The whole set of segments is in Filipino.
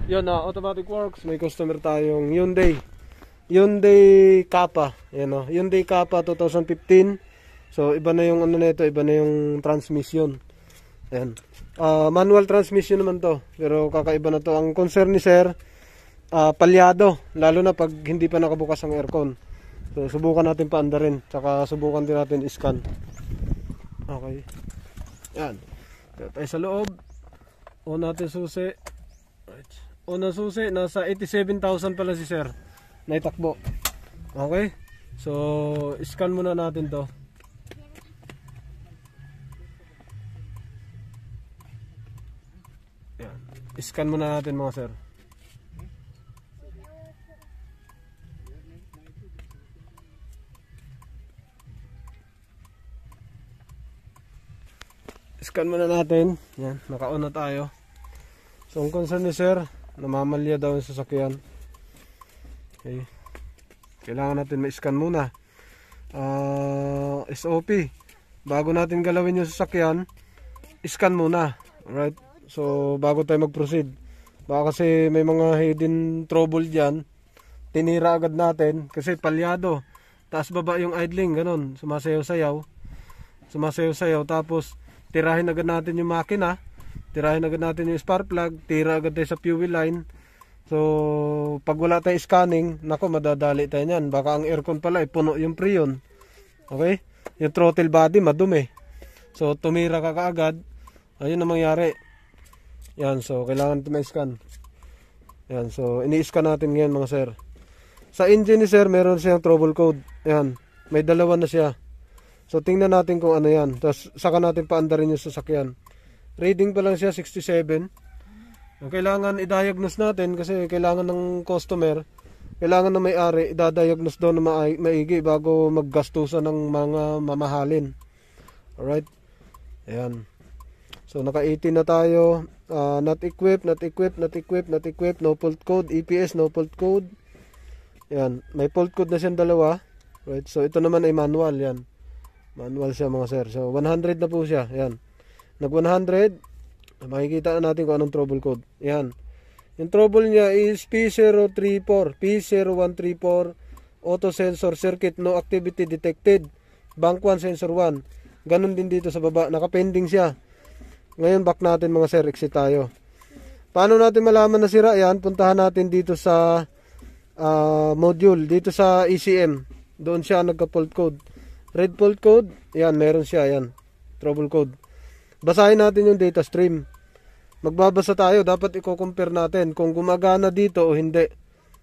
Yun na, Automatic Works, may customer tayong Hyundai Kappa. Yan o, Hyundai Kappa 2015. So iba na yung ano nito, iba na yung transmission. Ayan. Manual transmission naman to, pero kakaiba na to. Ang concern ni sir, palyado, lalo na pag hindi pa nakabukas ang aircon. So subukan natin paandarin, tsaka subukan din natin iscan. Okay. Yan. Kaya tayo sa loob. O natin susi. Unang susi, nasa 87,000 pala si sir. Naitakbo. Okay. So scan muna natin to. Yan. Scan muna natin mga sir. Scan muna natin. Yan, naka-on na tayo. So ang concern ni sir, namamalya daw yung sasakyan. Okay. Kailangan natin ma-scan muna. SOP. Bago natin galawin yung sasakyan, scan muna. Alright. So bago tayo mag-proceed. Baka kasi may mga hidden trouble dyan. Tinira agad natin kasi palyado. Taas baba yung idling, ganun. Sumasayaw-sayaw. Sumasayaw-sayaw. Tapos tirahin agad natin yung makina. Tirahin agad natin yung spark plug. Tira agad tayo sa fuel line. So pag wala tayong scanning, nako madadali tayo nyan. Baka ang aircon pala puno yung preon. Okay? Yung throttle body madumi. So tumira ka kaagad. Ayun na mangyari. Yan, so kailangan natin ma-scan. Yan, so ini-scan natin ngayon mga sir. Sa engine ni sir, meron siyang trouble code. Yan, may dalawa na siya. So tingnan natin kung ano yan. Tapos saka natin paandarin yung sasakyan. Reading pa lang siya 67. Kailangan i-diagnose natin kasi kailangan ng customer, kailangan ng may-ari i-diagnose daw na maigi bago maggastusan ng mga mamahalin. Alright. Ayan. So naka 18 na tayo. Not equipped, not equipped, not equipped, not equipped. No fault code. EPS no fault code. Ayan. May fault code na siyang dalawa. Right. So ito naman ay manual. Yan. Manual siya mga sir. So 100 na po siya. Ayan. Nag 100. Makikita na natin kung anong trouble code. Ayan. Yung trouble niya is P034. P0134. Auto sensor circuit. No activity detected. Bank 1 sensor 1. Ganun din dito sa baba. Nakapending siya. Ngayon back natin mga sir. Exit tayo. Paano natin malaman na sira? Ayan. Puntahan natin dito sa module. Dito sa ECM. Doon siya nagka-fault code. Red fault code. Ayan. Meron siya. Ayan. Trouble code. Basahin natin yung data stream. Magbabasa tayo. Dapat i-compare natin kung gumagana dito o hindi.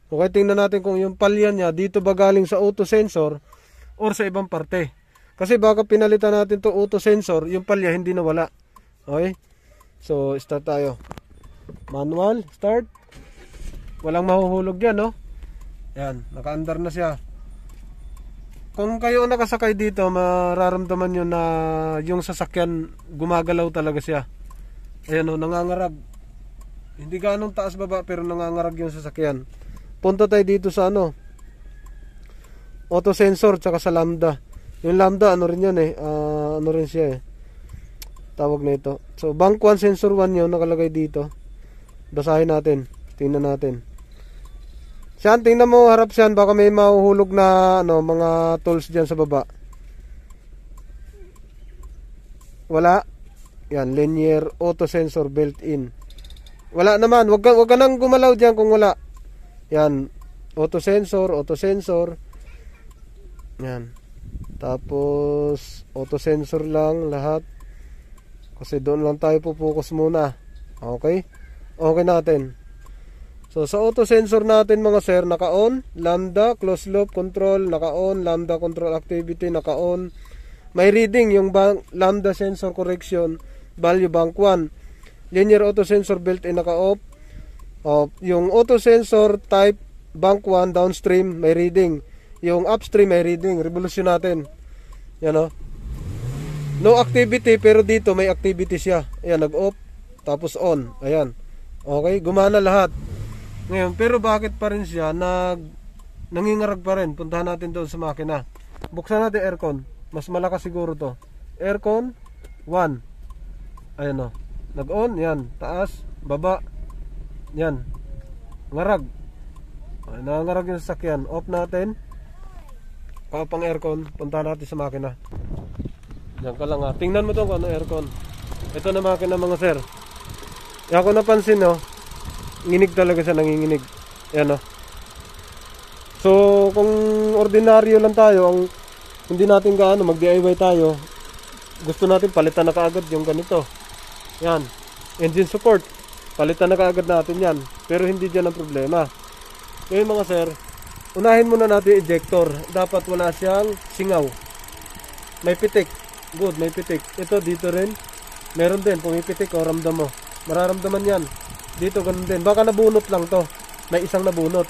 Okay. Tingnan natin kung yung palya niya dito ba galing sa auto sensor or sa ibang parte. Kasi baka pinalitan natin to auto sensor. Yung palya hindi nawala. Okay. So start tayo. Manual. Start. Walang mahuhulog dyan, no? Yan, naka-under na siya. Kung kayo nakasakay dito, mararamdaman nyo na yung sasakyan gumagalaw talaga siya. Ayan o, nangangarag. Hindi ganong taas baba pero nangangarag yung sasakyan. Punta tayo dito sa ano, auto sensor tsaka sa lambda. Yung lambda ano rin yan ano rin siya tawag na ito. So bank 1 sensor 1 yun nakalagay dito. Basahin natin. Tingnan natin. Siyan, tingnan mo, harap siyan, baka may mahuhulog na ano, mga tools dyan sa baba. Wala. Yan, linear auto sensor built in. Wala naman, wag ka nang gumalaw dyan kung wala. Yan, auto sensor. Yan. Tapos auto sensor lang lahat. Kasi doon lang tayo pupokus muna. Okay? Okay natin. So sa auto sensor natin mga sir, naka-on, lambda, closed loop control, naka-on, lambda control activity, naka-on. May reading yung lambda sensor correction, value bank 1. Linear auto sensor built-in naka-off. Yung auto sensor type bank 1 downstream may reading. Yung upstream may reading. Revolution natin. Yan o. No activity pero dito may activity siya. Ayan, nag-off. Tapos on. Ayan. Okay, gumana lahat. Ngayon, pero bakit pa rin siya nangingarag pa rin? Puntahan natin doon sa makina. Buksan natin aircon. Mas malakas siguro to. Aircon 1. Ayan o. Nag-on. Yan. Taas. Baba. Yan. ngarag. Ay, nangarag yung sasakyan. Off natin. Pang aircon. Punta natin sa makina. Diyan ka lang ha. Tingnan mo to kung ano aircon. Ito na makina mga sir. Kaya ako napansin no, nginig talaga siya, nanginginig. Yan no. So kung ordinaryo lang tayo, ang hindi natin gaano mag DIY tayo, gusto natin palitan na kaagad yung ganito. Yan. Engine support. Palitan na kaagad natin yan. Pero hindi dyan ang problema. Ngayon mga sir, unahin muna natin yung ejector. Dapat wala siyang singaw. May pitik. Good, may pitik. Ito dito rin. Meron din, pumipitik o ramdam mo. Mararamdaman yan. Dito ganun din. Baka nabunot lang to. May isang nabunot.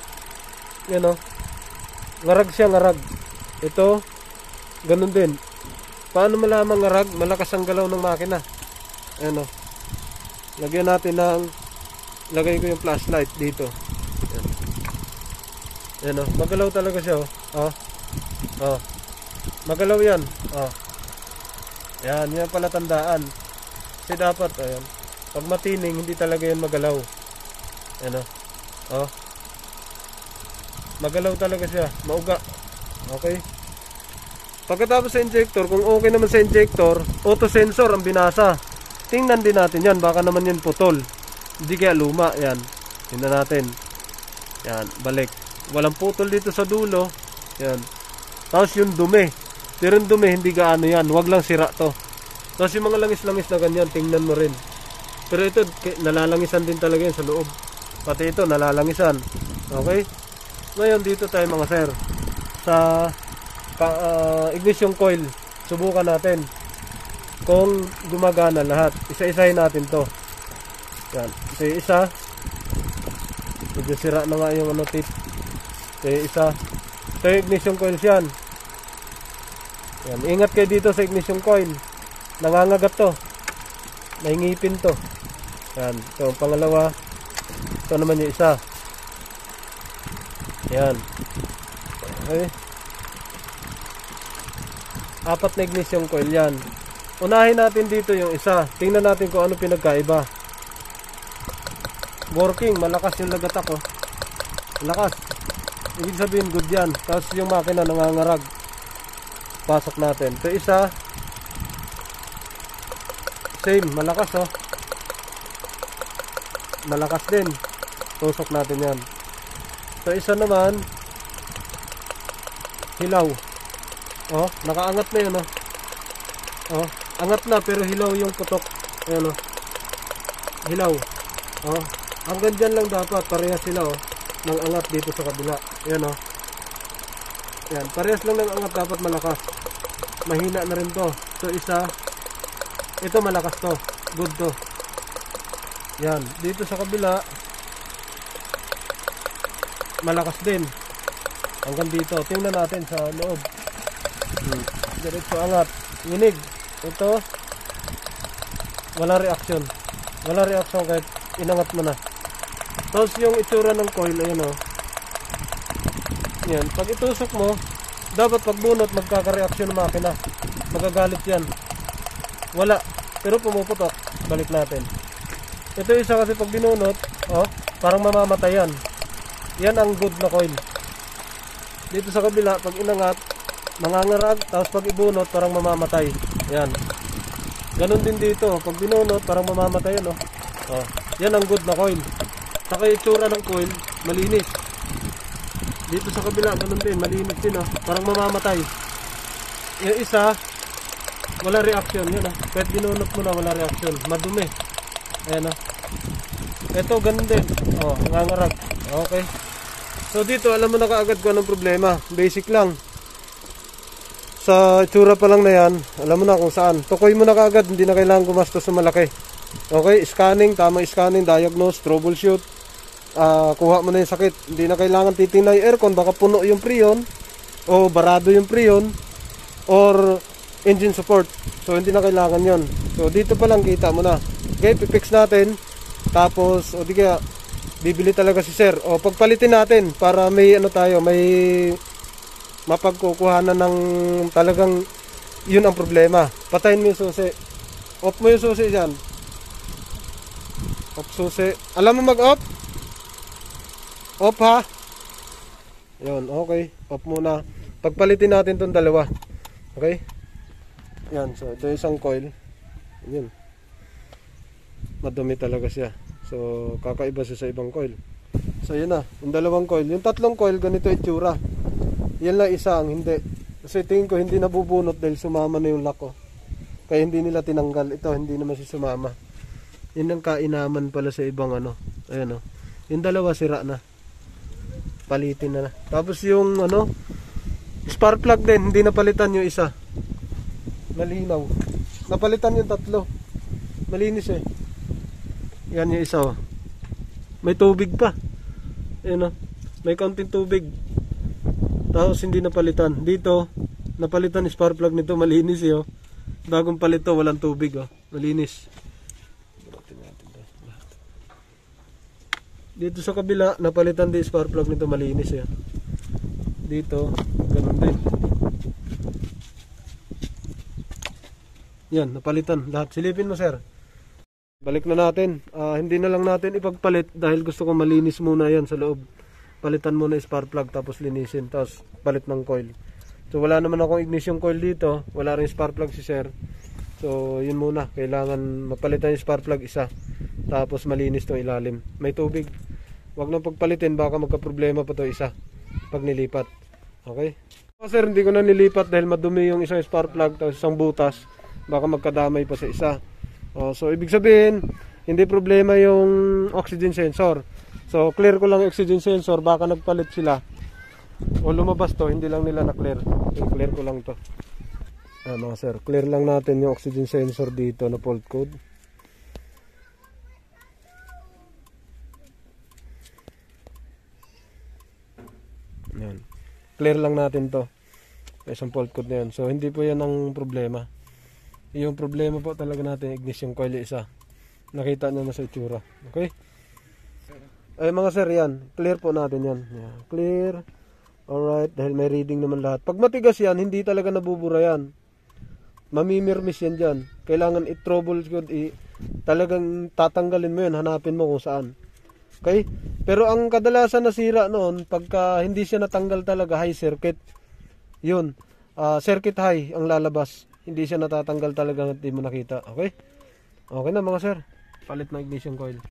Yan o. Ngarag siya, ngarag. Ito, ganun din. Paano malamang ngarag? Malakas ang galaw ng makina. Yan o. Lagyan natin ng, lagay ko yung flashlight dito. Yan. Yan o. Magalaw talaga siya o. Magalaw yan. Yan, yan pala tandaan. Kasi dapat, ayan, pag matining, hindi talaga yan magalaw. Ayan o. Magalaw talaga siya, mauga. Okay. Pagkatapos sa injector, kung okay naman sa injector, auto sensor ang binasa. Tingnan din natin yan, baka naman yan putol. Hindi kaya luma, yan. Tingnan natin. Yan, balik. Walang putol dito sa dulo. Yan. Tapos yung dumi. Pero yung dumi, hindi gaano yan. Huwag lang sira to. Tapos yung mga langis-langis na ganyan, tingnan mo rin. Pero ito, nalalangisan din talaga yan sa loob. Pati ito, nalalangisan. Okay? Ngayon, dito tayo mga sir. Sa ignition coil, subukan natin. Kung gumagana lahat. Isa-isahin natin to. Yan. Ito yung isa. Medyo sira na nga yung tip. Ito yung isa. Ito yung ignition coil yan. Yan, ingat kayo dito sa ignition coil. Nangangagat to. May ngipin to. Yan, ito ang pangalawa. Ito naman yung isa. Yan. Okay. 4 na ignition coil yan. Unahin natin dito yung isa. Tingnan natin kung ano pinagkaiba. Working, malakas yung lagatak oh. Malakas. Ibig sabihin good yan. Tapos yung makina nangangarag. Pasok natin. Ito isa. Same, malakas oh. Malakas din. Tusok natin yan. Ito isa naman. Hilaw. Oh, nakaangat na yun oh. Oh, angat na pero hilaw yung putok. Ayan oh. Hilaw. Oh, hanggang dyan lang dapat. Parehas sila oh. Nang angat dito sa kabila. Ayan oh. Yan, parehas lang ng angat, dapat malakas. Mahina na rin to. So isa, ito malakas to. Good to. Yan, dito sa kabila, malakas din. Hanggang dito. Tingnan natin sa loob. Diretso angat. Nginig. Ito, wala reaction. Wala reaction kahit inangat mo na. Tapos yung itsura ng coil, ayun o. Yan, pag itusok mo, dapat pag bunot, magkakareaksyon ng makina. Magagalit yan. Wala. Pero pumuputok. Balik natin. Ito isa kasi pag binunot, oh, parang mamamatay yan. Yan ang good na coil. Dito sa kabila, pag inangat, mangangarag, tapos pag ibunot, parang mamamatay. Yan. Ganon din dito. Pag binunot, parang mamamatay yan, oh. Oh, yan ang good na coil. Saka yung itsura ng coil, malinis. Dito sa kabila, ganun din, malinis din oh. Parang mamamatay. Yung isa, wala reaction, yun ah. Kahit binunot mo na, wala reaction. Madumi. Ayan ah. Ito, ganun din. Oh, nangangarag. Okay. So dito, alam mo na kaagad kung anong problema. Basic lang. Sa itsura pa lang na yan, alam mo na kung saan. Tukoy mo na kaagad, hindi na kailangan gumastos sa malaki. Okay, scanning, tamang scanning, diagnose, troubleshoot. Kuha mo na yung sakit. Hindi na kailangan titingnan yung aircon, baka puno yung freon o barado yung freon or engine support. So hindi na kailangan yon. So dito pa lang kita mo na. Okay, pipix natin. Tapos o di kaya bibili talaga si sir. O pagpalitin natin para may ano tayo, may mapagkukuhanan ng talagang yun ang problema. Patayin mo yung susi. Off mo yung susi dyan. Off susi. Alam mo mag-off? Off ha. Yun, okay. Off muna. Pagpalitin natin tong dalawa. Okay? Yan, so ito isang coil. Yun. Madumi talaga siya. So, kakaiba siya sa ibang coil. So, yun na. Yung dalawang coil. Yung tatlong coil, ganito itsura. Yan lang isa ang hindi. Kasi tingin ko hindi nabubunot dahil sumama na yung lock ko. Kaya hindi nila tinanggal. Ito, hindi naman siya sumama. Yun ang kainaman pala sa ibang ano. Ayan o. Yung dalawa sira na. Palitin na. Tapos yung ano, spark plug din, hindi napalitan yung isa. Malinaw. Napalitan yung tatlo. Malinis eh. Yan yung isa oh. May tubig pa. Ayan oh. May kaunting tubig. Tapos hindi napalitan. Dito, napalitan yung spark plug nito. Malinis eh oh. Bagong palito, walang tubig oh. Malinis. Dito sa kabila, napalitan din spark plug nito, malinis eh. Dito, ganun din. Yan, napalitan lahat. Silipin mo, sir. Balik na natin. Hindi na lang natin ipagpalit dahil gusto ko malinis muna yan sa loob. Palitan muna yung spark plug tapos linisin, tapos palit ng coil. So wala naman akong ignition coil dito, wala rin spark plug si sir. So yun muna, kailangan mapalitan yung spark plug isa. Tapos malinis tong ilalim. May tubig. Huwag nang pagpalitin, baka magka-problema pa to isa pag nilipat. Okay? So, sir, hindi ko na nilipat dahil madumi yung isang spark plug tapos isang butas. Baka magkadamay pa sa isa. So ibig sabihin, hindi problema yung oxygen sensor. So clear ko lang yung oxygen sensor, baka nagpalit sila o lumabas to, hindi lang nila na-clear. Okay, clear ko lang to. Mga sir, clear lang natin yung oxygen sensor dito na fault code. Yan. Clear lang natin to. Isang fault code na yan. So hindi po yan ang problema. Yung problema po talaga natin, ignition coil isa. Nakita nyo na sa itsura. Okay? Ay mga sir, yan. Clear po natin yan. Yeah. Clear. Alright. Dahil may reading naman lahat. Pag matigas yan, hindi talaga nabubura yan. Mamimirmis yan dyan. Kailangan i-troubleshoot. Talagang tatanggalin mo yan. Hanapin mo kung saan. Okay? Pero ang kadalasan nasira noon, pagka hindi siya natanggal talaga, high circuit. Yun. Circuit high ang lalabas. Hindi siya natatanggal talaga at hindi mo nakita. Okay? Okay na mga sir. Palit na ignition coil.